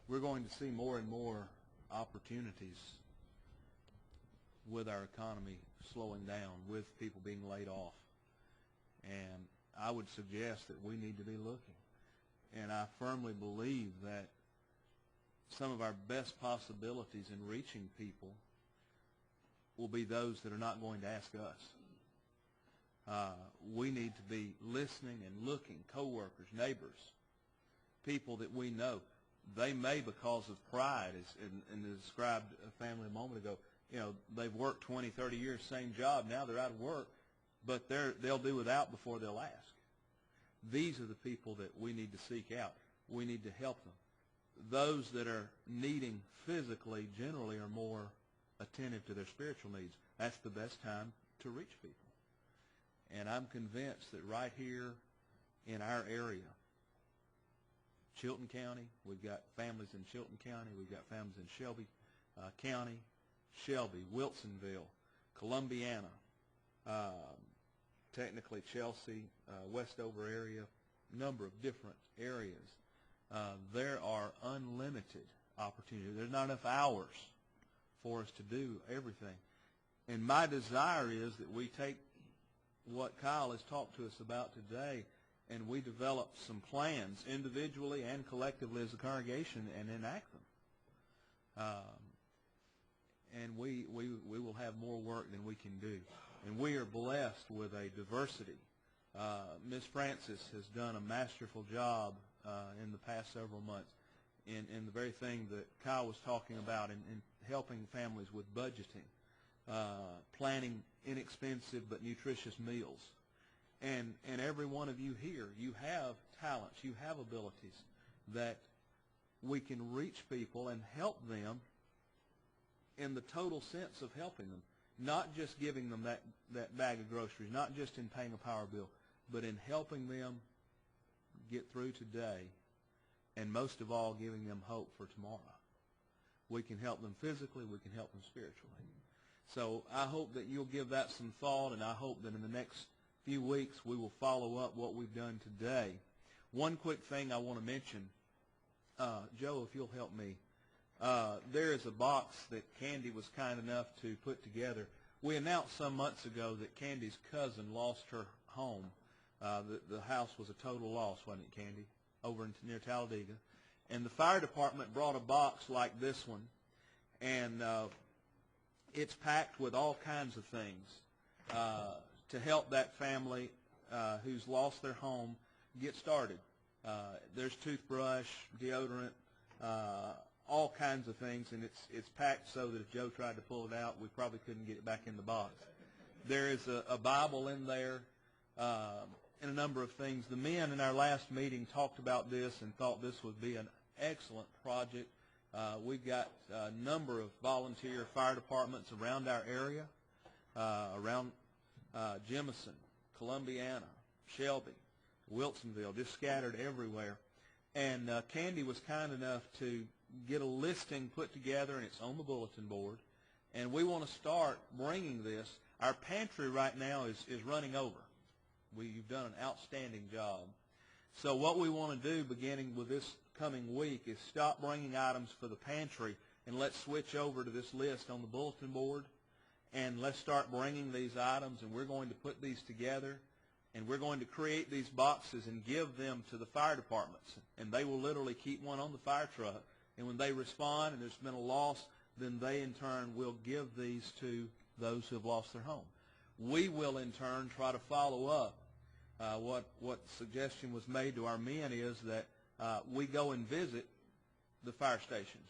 we're going to see more and more opportunities with our economy slowing down, with people being laid off. And I would suggest that we need to be looking. And I firmly believe that some of our best possibilities in reaching people will be those that are not going to ask us. We need to be listening and looking, coworkers, neighbors, people that we know. They may, because of pride, and described a family a moment ago, they've worked 20, 30 years, same job, now they're out of work, but they'll do without before they'll ask. These are the people that we need to seek out. We need to help them. Those that are needing physically generally are more attentive to their spiritual needs. That's the best time to reach people. And I'm convinced that right here in our area, Chilton County, we've got families in Chilton County, we've got families in Shelby County, Shelby, Wilsonville, Columbiana, technically Chelsea, Westover area, number of different areas. There are unlimited opportunities. There's not enough hours for us to do everything. And my desire is that we take what Kyle has talked to us about today and we develop some plans individually and collectively as a congregation and enact them. And we will have more work than we can do. And we are blessed with a diversity. Ms. Francis has done a masterful job in the past several months in the very thing that Kyle was talking about in helping families with budgeting, planning inexpensive but nutritious meals. And every one of you here, you have talents, you have abilities that we can reach people and help them in the total sense of helping them. Not just giving them that bag of groceries, not just in paying a power bill, but in helping them get through today, and most of all, giving them hope for tomorrow. We can help them physically, we can help them spiritually. So I hope that you'll give that some thought, and I hope that in the next few weeks we will follow up what we've done today. One quick thing I want to mention, Joe, if you'll help me. There is a box that Candy was kind enough to put together. We announced some months ago that Candy's cousin lost her home. The house was a total loss, wasn't it, Candy, over near Talladega. And the fire department brought a box like this one, and it's packed with all kinds of things to help that family who's lost their home get started. There's toothbrush, deodorant, all kinds of things, and it's packed so that if Joe tried to pull it out, we probably couldn't get it back in the box. There is a Bible in there and a number of things. The men in our last meeting talked about this and thought this would be an excellent project. We've got a number of volunteer fire departments around our area, around Jemison, Columbiana, Shelby, Wilsonville, just scattered everywhere. And Candy was kind enough to get a listing put together, and it's on the bulletin board. And we want to start bringing this. Our pantry right now is running over. You've done an outstanding job. So what we want to do beginning with this coming week is stop bringing items for the pantry, and let's switch over to this list on the bulletin board, and let's start bringing these items, and we're going to put these together, and we're going to create these boxes and give them to the fire departments, and they will literally keep one on the fire truck. And when they respond and there's been a loss, then they in turn will give these to those who have lost their home. We will in turn try to follow up. What suggestion was made to our men is that we go and visit the fire stations.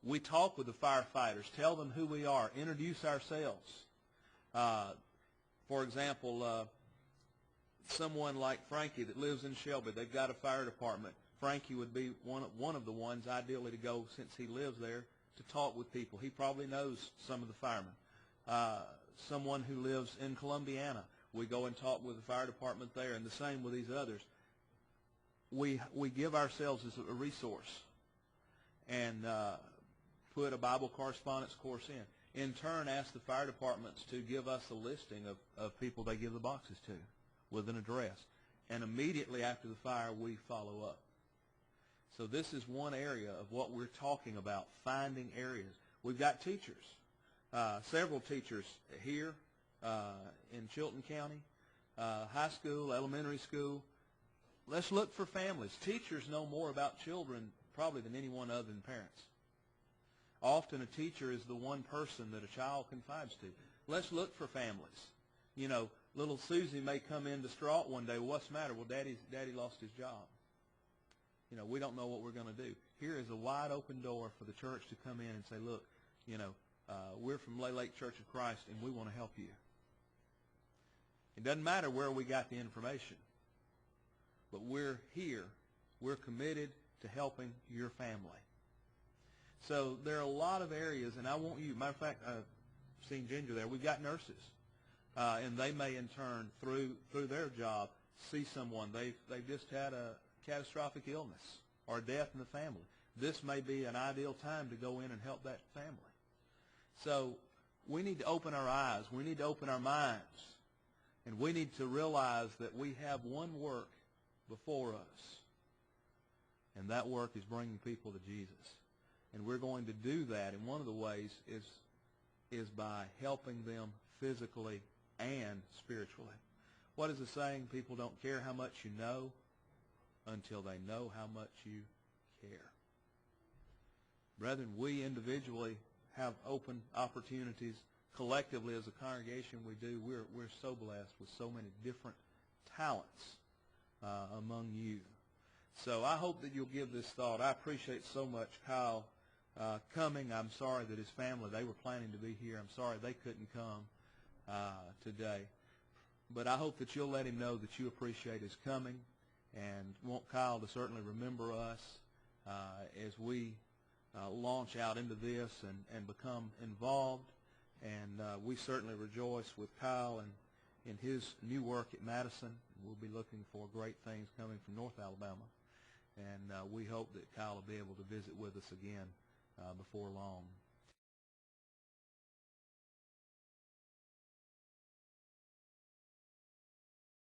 We talk with the firefighters, tell them who we are, introduce ourselves. For example, someone like Frankie that lives in Shelby, they've got a fire department. Frankie would be one of the ones ideally to go, since he lives there, to talk with people. He probably knows some of the firemen. Someone who lives in Columbiana, we go and talk with the fire department there, and the same with these others. We give ourselves as a resource and put a Bible correspondence course in. In turn, ask the fire departments to give us a listing of people they give the boxes to with an address. And immediately after the fire, we follow up. So this is one area of what we're talking about, finding areas. We've got teachers, several teachers here in Chilton County, high school, elementary school. Let's look for families. Teachers know more about children probably than anyone other than parents. Often a teacher is the one person that a child confides to. Let's look for families. You know, little Susie may come in distraught one day. Well, what's the matter? Well, Daddy lost his job. You know, we don't know what we're going to do. Here is a wide open door for the church to come in and say, look, you know, we're from Lay Lake Church of Christ, and we want to help you. It doesn't matter where we got the information, but we're here. We're committed to helping your family. So there are a lot of areas, and I want you, matter of fact, I've seen Ginger there. We've got nurses, and they may in turn, through their job, see someone. They've just had a catastrophic illness or death in the family. This may be an ideal time to go in and help that family. So we need to open our eyes. We need to open our minds. And we need to realize that we have one work before us. And that work is bringing people to Jesus. And we're going to do that. And one of the ways is by helping them physically and spiritually. What is the saying? People don't care how much you know until they know how much you care. Brethren, we individually have open opportunities. Collectively, as a congregation, we do. We're so blessed with so many different talents among you. So I hope that you'll give this thought. I appreciate so much Kyle coming. I'm sorry that his family, they were planning to be here. I'm sorry they couldn't come today. But I hope that you'll let him know that you appreciate his coming and want Kyle to certainly remember us as we launch out into this and become involved. And we certainly rejoice with Kyle and in his new work at Madison. We'll be looking for great things coming from North Alabama. And we hope that Kyle will be able to visit with us again before long.